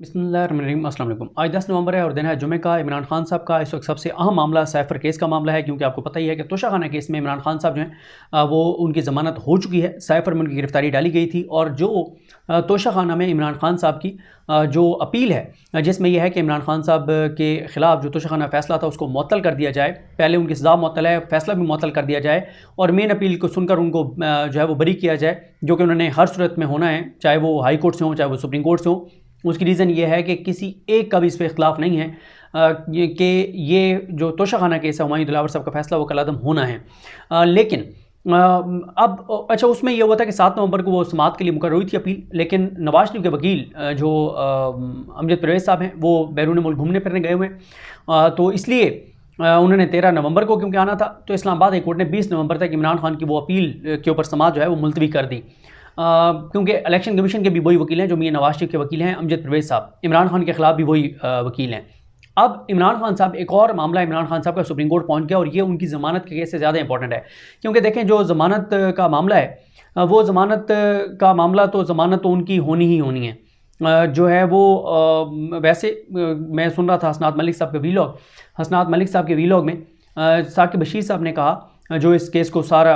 बिस्मिल्लाहिर्रहमानिर्रहीम। अस्सलाम वालेकुम। आज 10 नवंबर है और दिन है जुमे का। इमरान खान साहब का इस वक्त सबसे अहम मामला साइफर केस का मामला है, क्योंकि आपको पता ही है कि तोशाखाना केस में इमरान खान साहब जो हैं वो उनकी ज़मानत हो चुकी है। साइफर में उनकी गिरफ्तारी डाली गई थी और जो तोशाखाना में इमरान खान साहब की जो अपील है, जिसमें यह है कि इमरान खान साहब के ख़िलाफ़ जो तोशाखाना फ़ैसला था उसको मुअत्तल कर दिया जाए। पहले उनकी सज़ा मुअत्तल है, फ़ैसला भी मुअत्तल कर दिया जाए और मेन अपील को सुनकर उनको जो है वो बरी किया जाए, जो कि उन्होंने हर सूरत में होना है, चाहे वो हाई कोर्ट से हो चाहे वो सुप्रीम कोर्ट से हो। उसकी रीज़न ये है कि किसी एक का भी इस पर इख्तलाफ नहीं है कि ये जो तोशाखाना केस है हुमायूं दिलावर साहब का फ़ैसला वो कलअदम होना है। लेकिन अब अच्छा, उसमें यह हुआ था कि 7 नवंबर को वो समाअत के लिए मुकर्रर हुई थी अपील, लेकिन नवाज शरीफ के वकील जो अमजद परवेज़ साहब हैं वो बैरून मुल्क घूमने फिरने गए हुए हैं, तो इसलिए उन्होंने 13 नवंबर को क्योंकि आना था, तो इस्लामाबाद हाई कोर्ट ने 20 नवंबर तक इमरान खान की वो अपील के ऊपर समाअत जो है वो मुलतवी कर दी, क्योंकि इलेक्शन कमीशन के भी वही वकील हैं जो मियां नवाज शरीफ के वकील हैं, अमजद परवेज़ साहब। इमरान खान के ख़िलाफ़ भी वही वकील हैं। अब इमरान खान साहब, एक और मामला इमरान खान साहब का सुप्रीम कोर्ट पहुंच गया और ये उनकी ज़मानत के केस से ज़्यादा इंपॉर्टेंट है, क्योंकि देखें जो ज़मानत का मामला है वो ज़मानत का मामला तो ज़मानत तो उनकी होनी ही होनी है। जो है वो वैसे मैं सुन रहा था हसनात मलिक साहब के वीलॉग, हसनात मलिक साहब के वीलॉग में साकिब बशीर साहब ने कहा, जो इस केस को सारा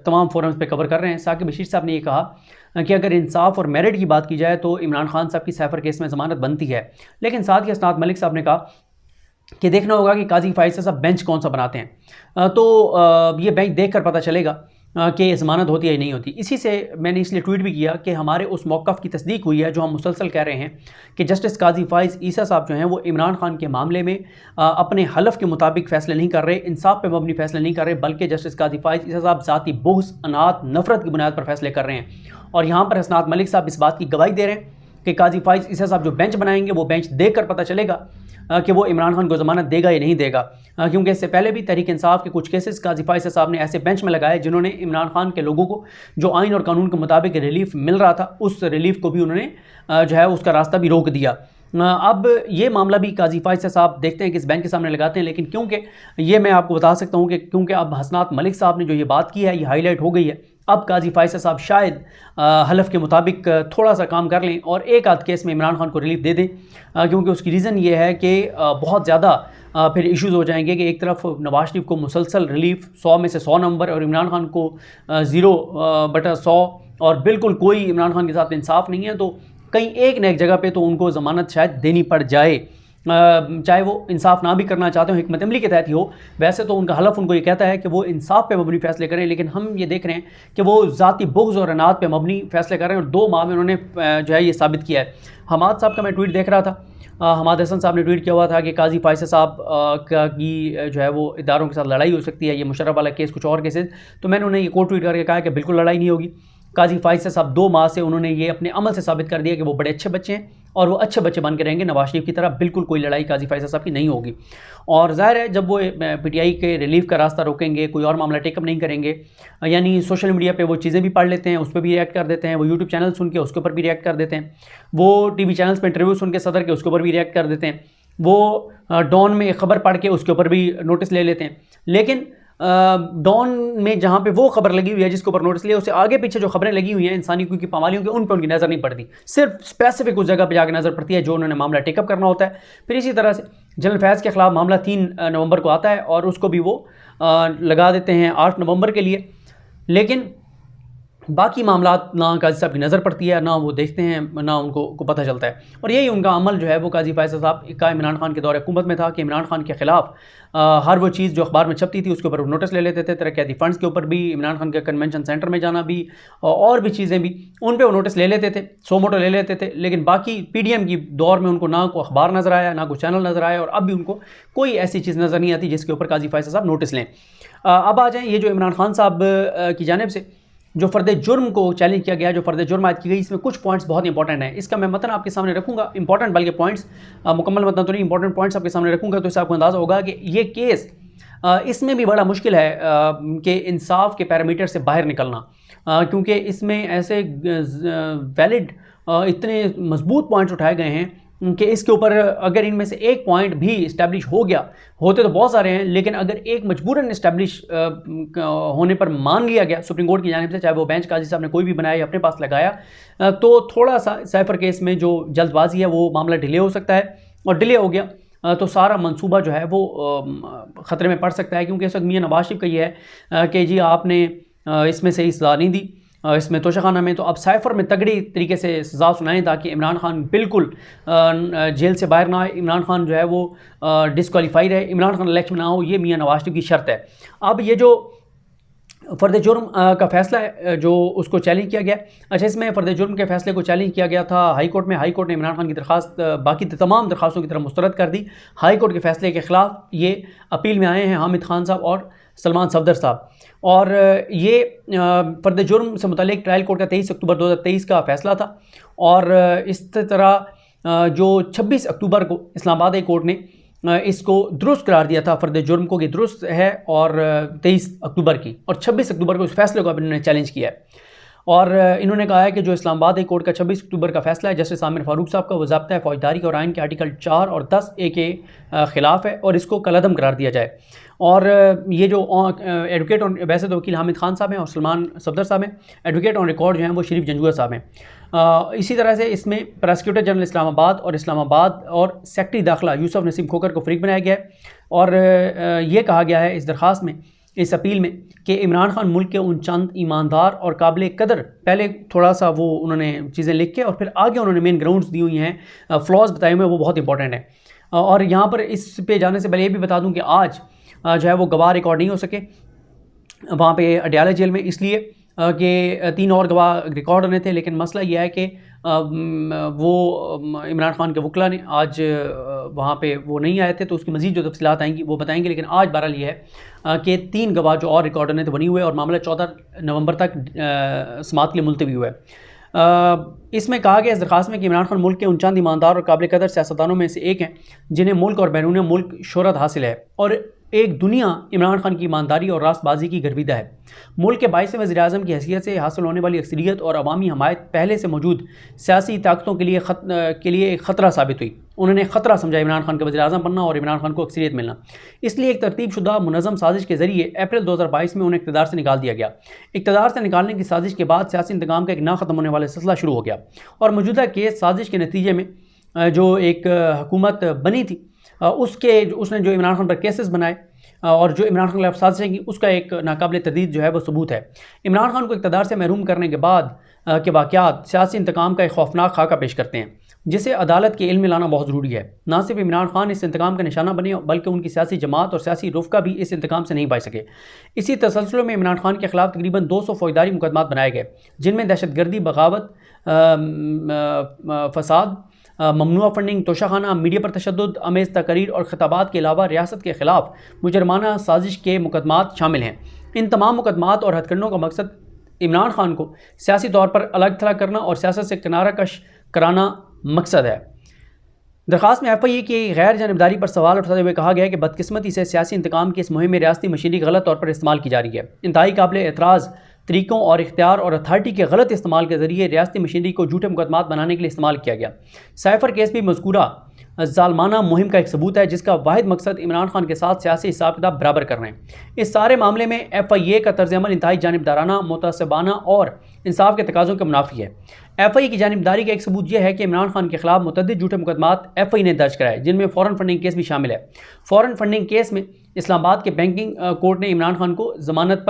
तमाम फोरम्स पे कवर कर रहे हैं, साकिब बशीर साहब ने ये कहा कि अगर इंसाफ और मेरिट की बात की जाए तो इमरान खान साहब की साइफर केस में ज़मानत बनती है। लेकिन साथ ही हसनात मलिक साहब ने कहा कि देखना होगा कि काजी फाइज साहब बेंच कौन सा बनाते हैं, तो ये बेंच देख कर पता चलेगा कि ज़मानत होती है या नहीं होती। इसी से मैंने इसलिए ट्वीट भी किया कि हमारे उस मौक़िफ़ की तस्दीक हुई है जो हम मुसलसल कह रहे हैं कि जस्टिस काजी फाइज़ ईसा साहब जो हैं वो इमरान खान के मामले में अपने हलफ के मुताबिक फ़ैसले नहीं कर रहे, इंसाफ पे मबनी फ़ैसले नहीं कर रहे, बल्कि जस्टिस काजी फाइज़ ईसा साहब ज़ाती बुग़्ज़, अनात, नफ़रत की बुनियाद पर फ़ैसले कर रहे हैं। और यहाँ पर हसनात मलिक साहब इस बात की गवाही दे रहे हैं कि काजी फाइज़ ईसा साहब जो बेंच बनाएंगे वो बेंच देख कर पता चलेगा कि वो इमरान खान को ज़मानत देगा या नहीं देगा, क्योंकि इससे पहले भी तहरीक इंसाफ के कुछ केसेस काजी फाइज़ साहब ने ऐसे बेंच में लगाए जिन्होंने इमरान खान के लोगों को जो आइन और कानून के मुताबिक रिलीफ मिल रहा था उस रिलीफ को भी उन्होंने जो है उसका रास्ता भी रोक दिया। अब ये मामला भी काजी फाइज़ साहब देखते हैं कि इस बेंच के सामने लगाते हैं, लेकिन क्योंकि ये मैं आपको बता सकता हूँ कि क्योंकि अब हसनात मलिक साहब ने जो ये बात की है ये हाईलाइट हो गई है, अब काजी फाइज़ साहब शायद हलफ के मुताबिक थोड़ा सा काम कर लें और एक आध केस में इमरान खान को रिलीफ दे दें, क्योंकि उसकी रीज़न ये है कि बहुत ज़्यादा फिर इश्यूज़ हो जाएंगे कि एक तरफ नवाज शरीफ को मुसलसल रिलीफ 100 में से 100 नंबर और इमरान खान को 0/100 और बिल्कुल कोई इमरान खान के साथ इंसाफ नहीं है, तो कहीं एक न एक जगह पे तो उनको ज़मानत शायद देनी पड़ जाए, चाहे वो इंसाफ ना भी करना चाहते हो, हिकमत अमली के तहत ही हो। वैसे तो उनका हलफ उनको ये कहता है कि वो इंसाफ पे मबनी फ़ैसले करें, लेकिन हम ये देख रहे हैं कि वो ज़ाती बुग़्ज़ और अनात पे मबनी फ़ैसले कर रहे हैं और 2 माह में उन्होंने जो है ये साबित किया है। हमाद साहब का मैं ट्वीट देख रहा था, हमाद हसन साहब ने ट्वीट किया हुआ था कि काजी फाइज़ साहब की जो है वो इदारों के साथ लड़ाई हो सकती है, ये मुशर्रफ वाला केस कुछ और केसेस, तो मैंने उन्हें ये कोट ट्वीट करके कहा कि बिल्कुल लड़ाई नहीं होगी। काजी फाइज़ साहब 2 माह से उन्होंने ये अपने अमल से साबित कर दिया कि वो बड़े अच्छे बच्चे हैं और वो अच्छे बच्चे बन के रहेंगे नवाज शरीफ की तरह। बिल्कुल कोई लड़ाई काजी फाइज़ साहब की नहीं होगी। और ज़ाहिर है जब वो पीटीआई के रिलीफ का रास्ता रोकेंगे, कोई और मामला टेकअप नहीं करेंगे, यानी सोशल मीडिया पे वो चीज़ें भी पढ़ लेते हैं, उस पर भी रिएक्ट कर देते हैं, वो यूट्यूब चैनल सुन के उसके ऊपर भी रिएक्ट कर देते हैं, वो टीवी चैनल्स पर इंटरव्यू सुन के सदर के उसके ऊपर भी रिएक्ट कर देते हैं, वो डॉन में एक खबर पढ़ के उसके ऊपर भी नोटिस ले लेते हैं। लेकिन डॉन में जहाँ पे वो खबर लगी हुई है जिसके ऊपर नोटिस लिया, उससे आगे पीछे जो खबरें लगी हुई हैं इंसानी की पामालियों की, उन पर उनकी नज़र नहीं पड़ती, सिर्फ स्पेसिफिक उस जगह पे जाकर नज़र पड़ती है जो उन्होंने मामला टेकअप करना होता है। फिर इसी तरह से जनरल फैज़ के ख़िलाफ़ मामला 3 नवंबर को आता है और उसको भी वो लगा देते हैं 8 नवंबर के लिए, लेकिन बाकी मामला ना काजी साहब की नज़र पड़ती है, ना वो देखते हैं, ना उनको पता चलता है। और यही उनका अमल जो है वो काजी फाइज़ साहब का इमरान खान के दौर हुकूमत में था कि इमरान खान के ख़िलाफ़ हर वो चीज़ जो अखबार में छपती थी उसके ऊपर नोटिस ले लेते थे। तरक्याती फ़ंड्स के ऊपर भी, इमरान खान के कन्वेंशन सेंटर में जाना भी और भी चीज़ें भी, उन पर वो नोटिस ले लेते थे, सो मोटो ले लेते थे। लेकिन बाकी PDM की दौर में उनको ना कोई अखबार नज़र आया, ना कोई चैनल नज़र आया, और अब भी उनको कोई ऐसी चीज़ नज़र नहीं आती जिसके ऊपर काजी फाइज़ साहब नोटिस लें। अब आ जाएँ ये जो इमरान खान साहब की जानिब से जो फ़र्द जुर्म को चैलेंज किया गया, जो फ़र्द जुर्म आयद की गई, इसमें कुछ पॉइंट्स बहुत इंपॉर्टेंट हैं। इसका मैं मतन आपके सामने रखूँगा, इंपॉर्टेंट बल्कि पॉइंट्स, मुकम्मल मतन तो नहीं, इंपॉर्टेंट पॉइंट्स आपके सामने रखूँगा, तो इससे आपको अंदाज़ा होगा कि ये केस इसमें भी बड़ा मुश्किल है कि इंसाफ के पैरामीटर से बाहर निकलना, क्योंकि इसमें ऐसे वैलिड इतने मजबूत पॉइंट्स उठाए गए हैं कि इसके ऊपर अगर इनमें से एक पॉइंट भी इस्टेब्लिश हो गया, होते तो बहुत सारे हैं, लेकिन अगर एक मजबूरन इस्टेब्लिश होने पर मान लिया गया सुप्रीम कोर्ट की जानिब से, चाहे वो बेंच काजी साहब ने कोई भी बनाया या अपने पास लगाया, तो थोड़ा सा साइफर केस में जो जल्दबाजी है वो मामला डिले हो सकता है, और डिले हो गया तो सारा मंसूबा जो है वो ख़तरे में पड़ सकता है। क्योंकि इस वक्त मियां नवाज शरीफ का ये है कि जी आपने इसमें सही सज़ा नहीं दी, इसमें तोशाखाना में, तो अब साइफर में तगड़ी तरीके से सज़ा सुनाएं ताकि इमरान खान बिल्कुल जेल से बाहर ना आए, इमरान खान जो है वो डिस्क्वालीफाई रहे, इमरान खान इलेक्शन ना हो, ये मियां नवाज शरीफ की शर्त है। अब ये जो फ़र्द जुर्म का फ़ैसला है जो उसको चैलेंज किया गया, अच्छा इसमें फ़र्द जुर्म के फ़ैसले को चैलेंज किया गया था हाई कोर्ट में। हाई कोर्ट ने इमरान खान की दरख्वास्त बाकी तमाम दरख्वास्तों की तरह मुस्तरद कर दी। हाई कोर्ट के फ़ैसले के ख़िलाफ़ ये अपील में आए हैं हामिद खान साहब और सलमान सफदर साहब, और ये फ़र्द जुर्म से मुतालिक ट्रायल कोर्ट का 23 अक्टूबर 2023 का फ़ैसला था, और इस तरह जो 26 अक्टूबर को इस्लामाबाद हाई कोर्ट ने इसको दुरुस्त करार दिया था फ़र्द जुर्म को कि दुरुस्त है, और 23 अक्टूबर की, और 26 अक्टूबर को इस फैसले को अब इन्होंने चैलेंज किया है। और इन्होंने कहा है कि जो इस्लामाबाद हाई कोर्ट का 26 अक्टूबर का फैसला है जस्टिस आमिर फारूक साहब का, वो ज़ाब्ता फौजदारी और आइन के आर्टिकल 4 और 10A के ख़िलाफ़ है, और इसको कलअदम करार दिया जाए। और ये जो एडवोकेट ऑन, वैसे तो वकील हामिद खान साहब हैं और सलमान सफदर साहब हैं, एडवोकेट ऑन रिकॉर्ड जो हैं वो शरीफ जंजुआ साहब हैं। इसी तरह से इसमें प्रोसिक्यूटर जनरल इस्लामाबाद और सेक्रेटरी दाखिला यूसुफ नसीम खोकर को फरीक बनाया गया है, और ये कहा गया है इस दरख्वास्त में, इस अपील में, कि इमरान खान मुल्क के उन चंद ईमानदार और काबिल कदर, पहले थोड़ा सा वो उन्होंने चीज़ें लिख के और फिर आगे उन्होंने मेन ग्राउंड्स दी हुई हैं, फ्लॉज बताए हुए हैं, वो बहुत इंपॉर्टेंट है। और यहाँ पर इस पे जाने से पहले ये भी बता दूँ कि आज जो है वो गवाह रिकॉर्ड नहीं हो सके वहाँ पे अडयाला जेल में, इसलिए कि 3 और गवाह रिकॉर्ड होने थे, लेकिन मसला यह है कि वो इमरान खान के वकला ने आज वहाँ पे वो नहीं आए थे, तो उसकी मज़ीद जो तफसीलात आएंगी वो बताएंगे। लेकिन आज बहरहाल ये है कि 3 गवाह जो और रिकॉर्ड होने थे बनी हुए, और मामला 14 नवंबर तक समाअत के लिए मुलतवी हुआ है। इसमें कहा गया इस दरखास्त में कि इमरान खान मुल्क के उन चंद ईमानदार और काबिल कदर सियासतदानों में से एक हैं जिन्हें मुल्क और बैरून मुल्क शोहरत हासिल है, और एक दुनिया इमरान खान की ईमानदारी और रास्तबाजी की गर्विदा है। मुल्क के 22वें वज़ीर-ए-आज़म की हैसियत से हासिल होने वाली अक्सरियत और अवामी हमायत पहले से मौजूद सियासी ताकतों के लिए एक ख़तरा साबित हुई। उन्होंने ख़तरा समझा इमरान खान का वज़ीर-ए-आज़म बनना और इमरान खान को अक्सरियत मिलना, इसलिए एक तरतीबशुदा मुनज़्ज़म साजिश के ज़रिए अप्रैल 2022 में उन्हें इक़्तिदार से निकाल दिया गया। इक़्तिदार से निकालने की साजिश के बाद सियासी इंतकाम का एक ना ख़त्म होने वाला सिलसिला शुरू हो गया, और मौजूदा केस साजिश के नतीजे में जो एक हुकूमत बनी थी उसने जो इमरान खान पर केसेस बनाए और जो इमरान खान के खिलाफ साजिशें की, उसका एक नाकाबिल तर्दीद जो है वो सबूत है। इमरान खान को इक़्तिदार से महरूम करने के बाद के वाक़यात सियासी इंतकाम का एक खौफनाक खाका पेश करते हैं, जिसे अदालत के इल्म में लाना बहुत ज़रूरी है। ना सिर्फ इमरान खान इस इंतकाम का निशाना बने, बल्कि उनकी सियासी जमात और सियासी रुफ़का भी इस इंतकाम से नहीं बच सके। इसी तसलसल में इमरान खान के खिलाफ तकरीबन 200 फौजदारी मुकदमात बनाए गए, जिनमें दहशतगर्दी, बगावत, फसाद, ममनुआ फंडिंग, तोशाखाना, मीडिया पर तशद्दुद आमेज़ तकरीर और खिताबात के अलावा रियासत के ख़िलाफ़ मुजरमाना साजिश के मुकदमात शामिल हैं। इन तमाम मुकदमात और हथकंडों का मकसद इमरान खान को सियासी तौर पर अलग थलग करना और सियासत से किनारा कश कराना मकसद है। दरख्वास्त में FIA की गैर जानबदारी पर सवाल उठाते हुए कहा गया है कि बदकिस्मती से सियासी इंतकाम की इस मुहिम में रियासती मशीनरी गलत तौर पर इस्तेमाल की जा रही है। इंतहाई काबिल एतराज़ तरीक़ों और इख्तियार और अथॉरिटी के गलत इस्तेमाल के ज़रिए रियासती मशीनरी को झूठे मुकदमात बनाने के लिए इस्तेमाल किया गया। साइफर केस भी मज़कूरा ज़ालमाना मुहिम का एक सबूत है, जिसका वाहिद मकसद इमरान खान के साथ सियासी हिसाब किताब बराबर करना है। इस सारे मामले में FIA का तर्ज़ अमल इंतहाई जानिबदाराना, मुतअस्सिबाना और इंसाफ के तकाज़ों के मुनाफी है। FIA की जानिबदारी का एक सबूत यह है कि इमरान खान के खिलाफ मुतअद्दिद झूठे मुकदमात FIA ने दर्ज कराए, जिनमें फ़ॉरेन फंडिंग केस भी शामिल है। फ़ॉरेन फंडिंग केस में इस्लामाबाद के बैंकिंग कोर्ट ने इमरान खान को ज़मानत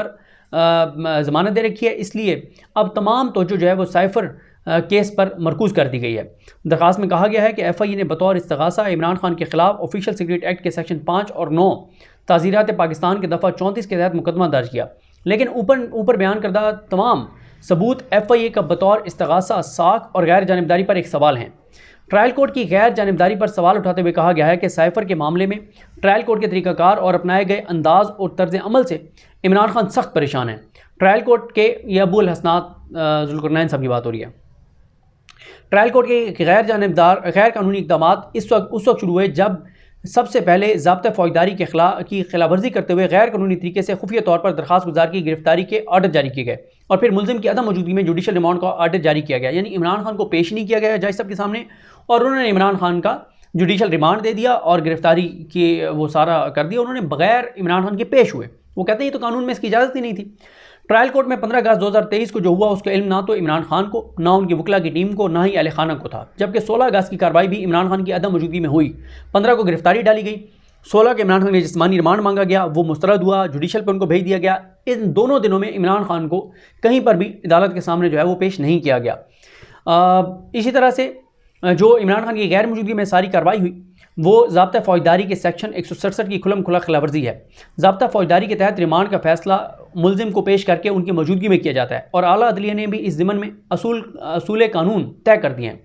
दे रखी है, इसलिए अब तमाम तवज्जो जो है वो साइफर केस पर मरकूज़ कर दी गई है। दरख्वास्त में कहा गया है कि FIA ने बतौर इस्तग़ासा इमरान खान के खिलाफ ऑफिशियल सीक्रेट एक्ट के सेक्शन 5 और 9 ताज़ीरात पाकिस्तान के दफ़ा 34 के तहत मुकदमा दर्ज किया, लेकिन ऊपर बयान करदा तमाम सबूत FIA का बतौर इस्तग़ासा, साख और गैर जानिबदारी पर एक सवाल हैं। ट्रायल कोर्ट की गैर जानिबदारी पर सवाल उठाते हुए कहा गया है कि साइफर के मामले में ट्रायल कोर्ट के तरीक़ाकार और अपनाए गए अंदाज और तर्ज अमल से इमरान खान सख्त परेशान है। ट्रायल कोर्ट के ये अबुल हसनात जुल्करनैन साहब की बात हो रही है। ट्रायल कोर्ट के गैर कानूनी इक़दामात उस वक्त शुरू हुए जब सबसे पहले ज़ाब्ता फ़ौजदारी की खिलाफवर्जी करते हुए गैर कानूनी तरीके से खुफिया तौर पर दरखास्त गुजार की गिरफ्तारी के ऑर्डर जारी किए गए और फिर मुलजिम की अदम मौजूदगी में जुडिशल रिमांड का ऑर्डर जारी किया गया। यानी इमरान खान को पेश नहीं किया गया जज साहब के सामने और उन्होंने इमरान खान का जुडिशल रिमांड दे दिया और गिरफ्तारी की वो सारा कर दिया। उन्होंने बगैर इमरान खान के पेश हुए। वो कहते हैं ये तो कानून में इसकी इजाज़त ही नहीं थी। ट्रायल कोर्ट में 15 अगस्त 2023 को जो हुआ उसका इल्म ना तो इमरान खान को, ना उनकी वकला की टीम को, ना ही अहले खाना को था। जबकि 16 अगस्त की कार्रवाई भी इमरान खान की अदम मौजूदगी में हुई। 15 को गिरफ्तारी डाली गई, 16 के इमरान खान के जिस्मानी रिमांड मांगा गया, वो मुस्तरद हुआ, जुडिशल पर उनको भेज दिया गया। इन दोनों दिनों में इमरान खान को कहीं पर भी अदालत के सामने जो है वो पेश नहीं किया गया। इसी तरह से जो इमरान खान की गैर मौजूदगी में सारी कार्रवाई हुई वो ज़ाब्ता फ़ौजदारी के सेक्शन 167 की खुलम खुला खिलाफवर्जी है। ज़ाब्ता फ़ौजदारी के तहत रिमांड का फैसला मुलजिम को पेश करके उनकी मौजूदगी में किया जाता है और आला अदलिया ने भी इस ज़िमन में असूल कानून तय कर दिए हैं।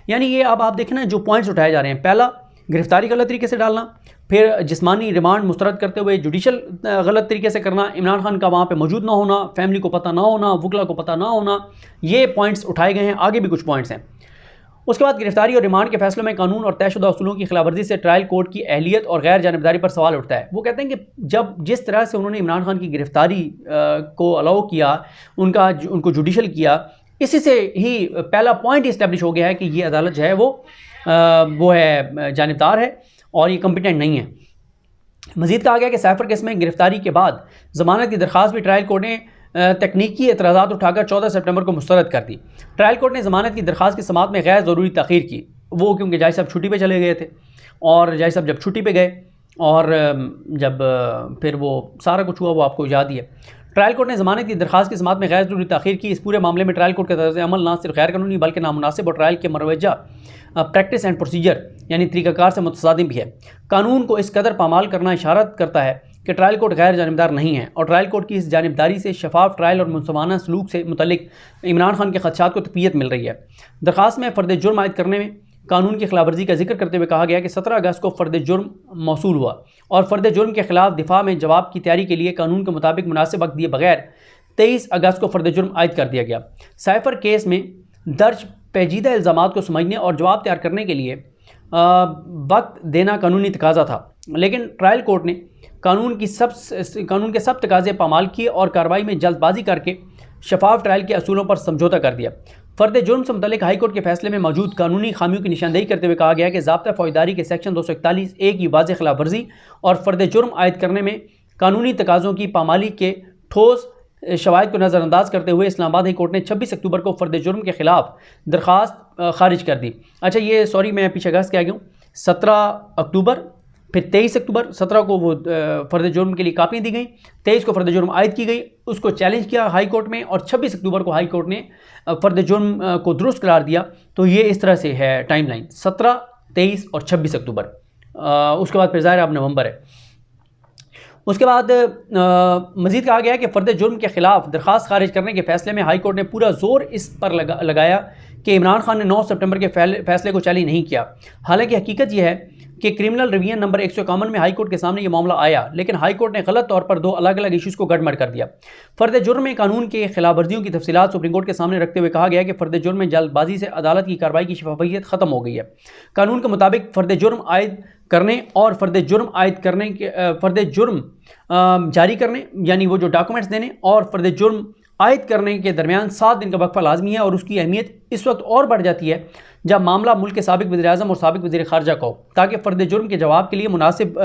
यानी ये अब आप देखें ना जो पॉइंट्स उठाए जा रहे हैं, पहला गिरफ्तारी गलत तरीके से डालना, फिर जिस्मानी रिमांड मुस्तरद करते हुए जुडिशल गलत तरीके से करना, इमरान खान का वहाँ पे मौजूद ना होना, फैमिली को पता ना होना, वकला को पता ना होना, ये पॉइंट्स उठाए गए हैं। आगे भी कुछ पॉइंट्स हैं। उसके बाद गिरफ्तारी और रिमांड के फैसलों में कानून और तयशुदा असूलों की खिलाफवर्जी से ट्रायल कोर्ट की अहलियत और गैर जानिबदारी पर सवाल उठता है। वो कहते हैं कि जब जिस तरह से उन्होंने इमरान खान की गिरफ्तारी को अलाउ किया, उनको जुडिशल किया, इसी से ही पहला पॉइंट इस्टेब्लिश हो गया है कि ये अदालत जो है वो है जानिबदार है और ये कम्पिटेंट नहीं है। मज़ीद कहा गया कि सैफर केस में गिरफ्तारी के बाद ज़मानत की दरख्वास्त भी ट्रायल कोर्ट ने तकनीकी एतराज़ात उठाकर 14 सितंबर को मुस्तरद कर दी। ट्रायल कोर्ट ने ज़मानत की दरख्वास्त की समाअत में गैर ज़रूरी तख़ीर की, वो क्योंकि जज साहब छुट्टी पे चले गए थे और जज साहब जब छुट्टी पे गए और जब फिर वो सारा कुछ हुआ वो आपको याद ही है। ट्रायल कोर्ट ने ज़मानत की दरख्वास्त की समाअत में गैर ज़रूरी तख़ीर की। इस पूरे मामले में ट्रायल कोर्ट का तर्ज़ अमल ना सिर्फ गैर कानूनी बल्कि नामुनासिब और ट्रायल के मरवजा प्रैक्टिस एंड प्रोसीजर यानी तरीक़ाकार से मुतसादिम भी है। कानून को इस कदर पामाल करना इशारत करता है कि ट्रायल कोर्ट गैर जानिबदार नहीं है और ट्रायल कोर्ट की इस जानिबदारी से शफाफ ट्रायल और मुंसफाना सलूक से मुतल्लिक इमरान खान के खदशात को तक़वियत मिल रही है। दरख्वास्त में फ़र्द जुर्म आयद करने में कानून की खिलाफवर्जी का जिक्र करते हुए कहा गया कि 17 अगस्त को फ़र्द जुर्म मौसूल हुआ और फ़र्द जुर्म के खिलाफ दिफा में जवाब की तैयारी के लिए कानून के मुताबिक मुनासिब वक्त दिए बगैर 23 अगस्त को फ़र्द जुर्म आयद कर दिया गया। साइफर केस में दर्ज पेचीदा इल्ज़ामात को समझने और जवाब तैयार करने के लिए वक्त देना कानूनी तकाजा था, लेकिन ट्रायल कोर्ट ने कानून के सब तकाजे पामाल किए और कार्रवाई में जल्दबाजी करके शफाफ ट्रायल के असूलों पर समझौता कर दिया। फ़र्द जुर्म से मुतल्लिक हाई कोर्ट के फैसले में मौजूद कानूनी खामियों की निशानदेही करते हुए कहा गया कि ज़ाब्ता फ़ौजदारी के सेक्शन 241A की वाज़ेह खिलाफवर्जी और फ़र्द जुर्म आयद करने में कानूनी तकाज़ों की पामाली के ठोस शवाहिद को नज़रअंदाज करते हुए इस्लामाबाद हाई कोर्ट ने 26 अक्टूबर को फ़र्द जुर्म के ख़िलाफ़ दरख्वास्त खारिज कर दी। अच्छा ये सॉरी मैं पीछे अगस्त के आ गया हूँ। 17 अक्टूबर फिर 23 अक्टूबर, 17 को वो फ़र्द जुर्म के लिए कापियाँ दी गई, 23 को फ़र्द जुर्म आयद की गई, उसको चैलेंज किया हाई कोर्ट में और 26 अक्टूबर को हाई कोर्ट ने फ़र्द जुर्म को दुरुस्त करार दिया। तो ये इस तरह से है टाइमलाइन 17, 23 और 26 अक्टूबर। उसके बाद फिर ज़ाहिर अब नवंबर है। उसके बाद मज़ीद कहा गया कि फ़र्द जुर्म के ख़िलाफ़ दरख्वास्त खारिज करने के फ़ैसले में हाई कोर्ट ने पूरा ज़ोर इस पर लगाया कि इमरान खान ने 9 सितंबर के फ़ैसले को चैलेंज नहीं किया। हालांकि हकीकत यह है कि क्रिमिनल रिवीजन नंबर 151 में हाई कोर्ट के सामने ये मामला आया, लेकिन हाई कोर्ट ने गलत तौर पर 2 अलग अलग इशूज़ को गड़बड़ कर दिया। फ़र्द जुर्म में कानून के खिलाफ वर्जियों की तफसीलात सुप्रीम कोर्ट के सामने रखते हुए कहा गया कि फ़र्द जुर्म में जल्दबाजी से अदालत की कार्रवाई की शफाफियत ख़त्म हो गई है। कानून के मुताबिक फ़र्द जुर्म आयद करने और फ़र्द जुर्म जारी करने यानी वो जो डॉक्यूमेंट्स देने और फ़र्द जुर्म आयद करने के दरमियान 7 दिन का वक्फा लाजमी है और उसकी अहमियत इस वक्त और बढ़ जाती है जब मामला मुल्क के साबिक वज़ीर-ए-आज़म और साबिक वज़ीर ख़ारजा का हो, ताकि फ़र्द जुर्म के जवाब के लिए मुनासिब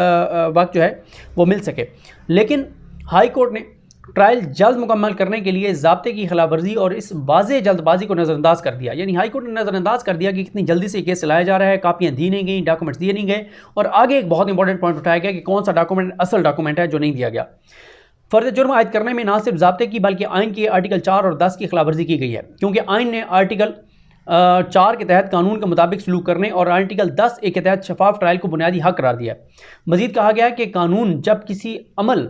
वक्त जो है वो मिल सके। लेकिन हाई कोर्ट ने ट्रायल जल्द मुकम्मल करने के लिए ज़ाब्ते की खिलाफवर्जी और इस वाज़ेह जल्दबाजी को नज़रअंदाज कर दिया। यानी हाई कोर्ट ने नज़रअंदाज कर दिया कि कितनी जल्दी से केस चलाया जा रहा है, कापियाँ दी नहीं गई, डॉक्यूमेंट्स दिए नहीं गए और आगे एक बहुत इंपॉर्टेंट पॉइंट उठाया गया कि कौन सा डॉक्यूमेंट असल डॉक्यूमेंट है जो नहीं दिया गया। फ़र्द जुर्म आयद करने में ना सिर्फ ज़ाब्ते की बल्कि आइन के आर्टिकल 4 और 10 की खिलाफवर्जी की गई है, क्योंकि आइन ने आर्टिकल 4 के तहत कानून के मुताबिक सलूक करने और आर्टिकल 10A के तहत शफाफ ट्रायल को बुनियादी हक करार दिया है। मज़ीद कहा गया कि कानून जब किसी अमल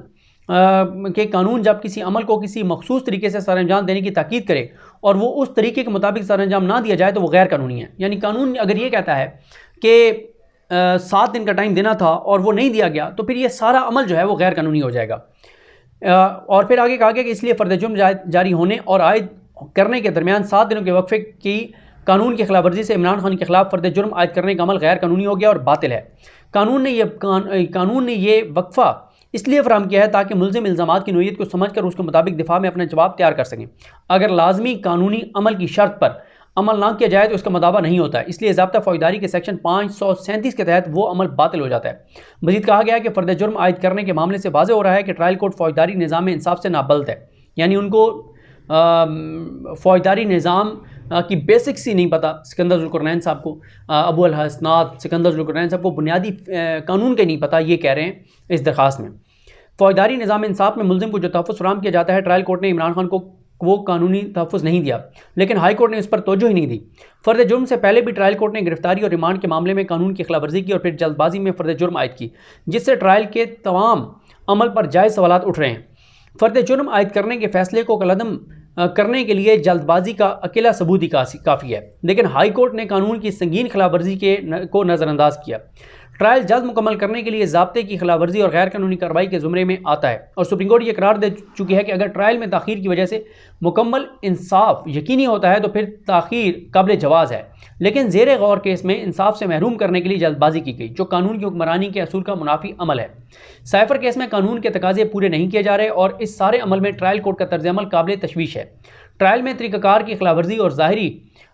को किसी मखसूस तरीके से सरअंजाम देने की ताकीद करे और वो उस तरीके के मुताबिक सरअंजाम ना दिया जाए तो वो गैर कानूनी है। यानी कानून अगर ये कहता है कि 7 दिन का टाइम देना था और वो नहीं दिया गया तो फिर ये सारा अमल जो है वो गैर कानूनी हो जाएगा। और फिर आगे कहा गया कि इसलिए फ़र्द जुर्म जारी होने और आयद करने के दरमियान 7 दिनों के वक्फे की कानून की खिलाफवर्जी से इमरान खान के खिलाफ फ़र्द जुर्म आयद करने का अमल गैर कानूनी हो गया और बातिल है। कानून ने ये वक्फा इसलिए फराहम किया है ताकि मुल्ज़िम इल्ज़ामात की नोयत को समझकर उसके मुताबिक दिफा में अपना जवाब तैयार कर सकें। अगर लाजमी कानूनी अमल की शर्त पर अमल ना किया जाए तो इसका मदावा नहीं होता है, इसलिए ज़ाब्ता फ़ौजदारी के सेक्शन 537 के तहत वो अमल बातिल हो जाता है। मज़ीद कहा गया है कि फ़र्द जुर्म आयद करने के मामले से वाज़ेह हो रहा है कि ट्रायल कोर्ट फ़ौजदारी निज़ाम इंसाफ से नाबल्द है, यानी उनको फ़ौजदारी निज़ाम की बेसिक्स ही नहीं पता। सिकंदर ज़ुल्करनैन साहब को, अबू अल हसनात सिकंदर ज़ुल्करनैन साहब को बुनियादी कानून के नहीं पता, ये कह रहे हैं इस दरख्वास्त में। फ़ौजदारी निज़ाम इंसाफ में मुल्ज़िम को जो तहफ़्फ़ुज़ फराहम किया जाता है, ट्रायल कोर्ट ने इमरान खान को वो कानूनी तहफ़्फ़ुज़ नहीं दिया, लेकिन हाई कोर्ट ने इस पर तवज्जो ही नहीं दी। फ़र्द जुर्म से पहले भी ट्रायल कोर्ट ने गिरफ्तारी और रिमांड के मामले में कानून की खिलाफवर्जी की और फिर जल्दबाजी में फ़र्द जुर्म आयद की, जिससे ट्रायल के तमाम अमल पर जायज़ सवालात उठ रहे हैं। फ़र्द जुर्म आयद करने के फैसले को कलअदम करने के लिए जल्दबाजी का अकेला सबूत ही काफ़ी है, लेकिन हाई कोर्ट ने कानून की संगीन खिलाफवर्जी को नज़रअंदाज किया। ट्रायल जल्द मुकम्मल करने के लिए ज़ाब्ते की खिलाफवर्जी और गैर कानूनी कार्रवाई के ज़ुमरे में आता है, और सुप्रीम कोर्ट ये करार दे चुकी है कि अगर ट्रायल में ताख़ीर की वजह से मुकम्मल इंसाफ यकीनी होता है तो फिर ताख़ीर काबिल जवाज़ है, लेकिन ज़ेर गौर केस में इंसाफ से महरूम करने के लिए जल्दबाजी की गई, जो कानून की हुक्मरानी के असूल का मुनाफी अमल है। साइफर केस में कानून के तकाजे पूरे नहीं किए जा रहे और इस सारे अमल में ट्रायल कोर्ट का तर्ज अमल काबिल तशवीश है। ट्रायल में तरीक़ाकार की खिलाफवर्जी और ज़ाहिरी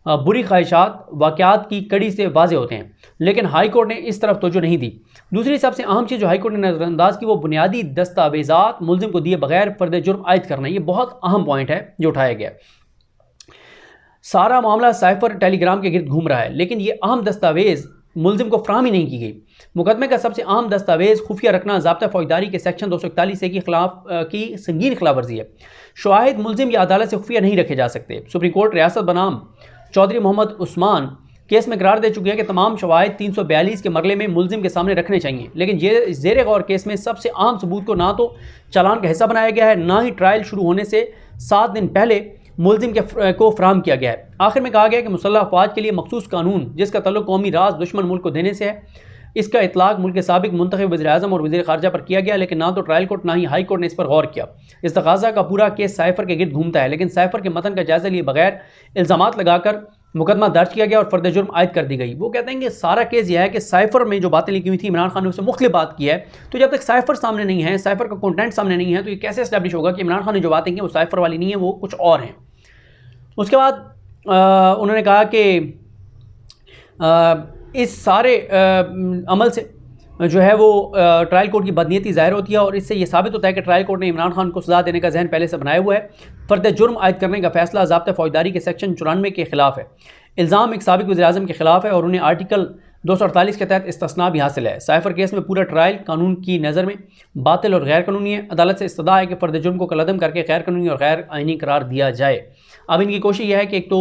बुरी ख्वाहिशात वाक़यात की कड़ी से वाज़े होते हैं, लेकिन हाई कोर्ट ने इस तरफ तवज्जो नहीं दी। दूसरी सबसे अहम चीज़ जो हाई कोर्ट ने नज़रअंदाज की वो बुनियादी दस्तावेज़ात मुल्ज़िम को दिए बगैर फ़र्द जुर्म आयद करना। ये बहुत अहम पॉइंट है जो उठाया गया। सारा मामला साइफर टेलीग्राम के गिर्द घूम रहा है, लेकिन ये अहम दस्तावेज़ मुल्ज़िम को फराहम ही नहीं की गई। मुकदमे का सबसे अहम दस्तावेज़ खुफिया रखना ज़ाब्ता फ़ौजदारी के सेक्शन 241 ए की संगीन खिलाफवर्जी है। शवाहिद मुल्ज़िम या अदालत से खुफिया नहीं रखे जा सकते। सुप्रीम कोर्ट रियासत बनाम चौधरी मोहम्मद उस्मान केस में करार दे चुकी है कि तमाम शवाहिद 342 के मरले में मुल्ज़िम के सामने रखने चाहिए, लेकिन ये ज़ेर गौर केस में सबसे अहम सबूत को ना तो चालान का हिस्सा बनाया गया है, ना ही ट्रायल शुरू होने से 7 दिन पहले मुल्ज़िम को फराहम किया गया है। आखिर में कहा गया कि मुसल्लह अफ़वाज के लिए मखसूस कानून जिसका तल्लुक़ कौमी राज दुश्मन मुल्क को देने से है, इसका इतलाक़ मुल्क के साबिक़ मुंतखब वज़ीर-ए-आज़म और वज़ीर ख़ारजा पर किया गया, लेकिन ना तो ट्रायल कोर्ट ना ही हाई कोर्ट ने इस पर गौर किया। इस तक़ाज़ा का पूरा केस साइफर के गिर्द घूमता है, लेकिन साइफर के मतन का जायज़ा लिए बगैर इल्ज़ामात लगाकर मुकदमा दर्ज किया गया और फ़र्द जुर्म आयद कर दी गई। वो कहते हैं कि सारा केस यह है कि साइफर में जो बातें लिखी हुई थी इमरान खान ने उससे मुख्तलिफ बात की है, तो जब तक साइफर सामने नहीं है, साइफर का कंटेंट सामने नहीं है, तो ये कैसे एस्टैब्लिश होगा कि इमरान खान ने जो बातें की वो साइफर वाली नहीं है, वो कुछ और हैं। उसके बाद उन्होंने कहा कि इस सारे अमल से जो है वो ट्रायल कोर्ट की बदनीयती ज़ाहिर होती है, और इससे ये साबित होता है कि ट्रायल कोर्ट ने इमरान खान को सज़ा देने का जहन पहले से बनाया हुआ है। फ़र्द जुर्म आयद करने का फैसला ज़ाब्ता फ़ौजदारी के सेक्शन 94 के ख़िलाफ़ है। इल्ज़ाम एक साबिक़ वज़ीर-ए-आज़म के ख़िलाफ़ है और उन्हें आर्टिकल 248 के तहत इस्तिस्ना भी हासिल है। साइफर केस में पूरा ट्रायल कानून की नज़र में बातिल और गैर कानूनी है। अदालत से इस्तदा है कि फ़र्द जुर्म को कलअदम करके गैर कानूनी और गैर आइनी करार दिया जाए। अब इनकी कोशिश यह है कि एक तो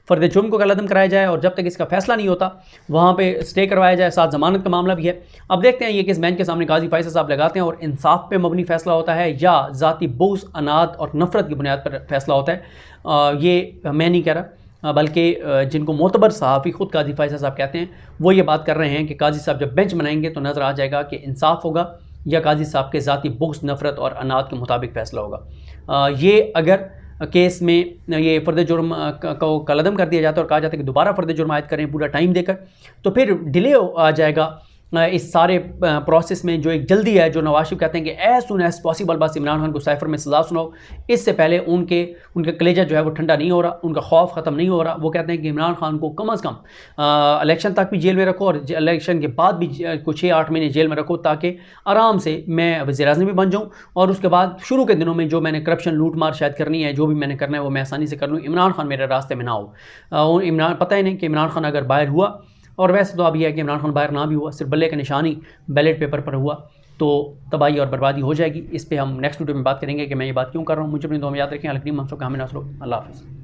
फ़र्द जुर्म को कलअदम कराया जाए और जब तक इसका फैसला नहीं होता वहाँ पे स्टे करवाया जाए, साथ ज़मानत का मामला भी है। अब देखते हैं ये किस बेंच के सामने काजी फैसल साहब लगाते हैं और इंसाफ पे मबनी फ़ैसला होता है या ज़ाती बुग़्ज़, अनाद और नफ़रत की बुनियाद पर फैसला होता है। ये मैं नहीं कह रहा, बल्कि जिनको मोतबर सहाफ़ी ख़ुद काजी फैसल साहब कहते हैं वो ये बात कर रहे हैं कि काजी साहब जब बेंच बनाएंगे तो नज़र आ जाएगा कि इंसाफ होगा या काजी साहब के ज़ाती बुग़्ज़, नफ़रत और अनाद के मुताबिक फ़ैसला होगा। ये अगर केस में ये फ़र्द जुर्म को कलअदम कर दिया जाता है और कहा जाता है कि दोबारा फ़र्द जुर्म आयद करें पूरा टाइम देकर, तो फिर डिले आ जाएगा इस सारे प्रोसेस में। जो एक जल्दी है, जो नवाज शरीफ कहते हैं कि एज सुन एज पॉसिबल बस इमरान खान को साइफर में सज़ा सुनाओ, इससे पहले उनका कलेजा जो है वो ठंडा नहीं हो रहा, उनका खौफ ख़त्म नहीं हो रहा। वो कहते हैं कि इमरान खान को कम अज़ कम इलेक्शन तक भी जेल में रखो और इलेक्शन के बाद भी कुछ 6-8 महीने जेल में रखो, ताकि आराम से मैं वज़ीर-ए-आज़म भी बन जाऊँ और उसके बाद शुरू के दिनों में जो मैंने करप्शन, लूट मार शायद करनी है, जो भी मैंने करना है वो मैं आसानी से कर लूँ, इमरान खान मेरे रास्ते में ना हो। इमरान पता ही नहीं कि इमरान खान अगर बाहर हुआ, और वैसे तो अब यह है कि इमरान खान बाहर ना भी हुआ, सिर्फ बल्ले का निशानी बैलेट पेपर पर हुआ, तो तबाही और बर्बादी हो जाएगी। इस पे हम नेक्स्ट वीडियो में बात करेंगे कि मैं ये बात क्यों कर रहा हूँ। मुझे अपनी दुआ में याद रखें। अलकरीम हम सब का हमें नसरो। अल्लाह हाफ़िज़।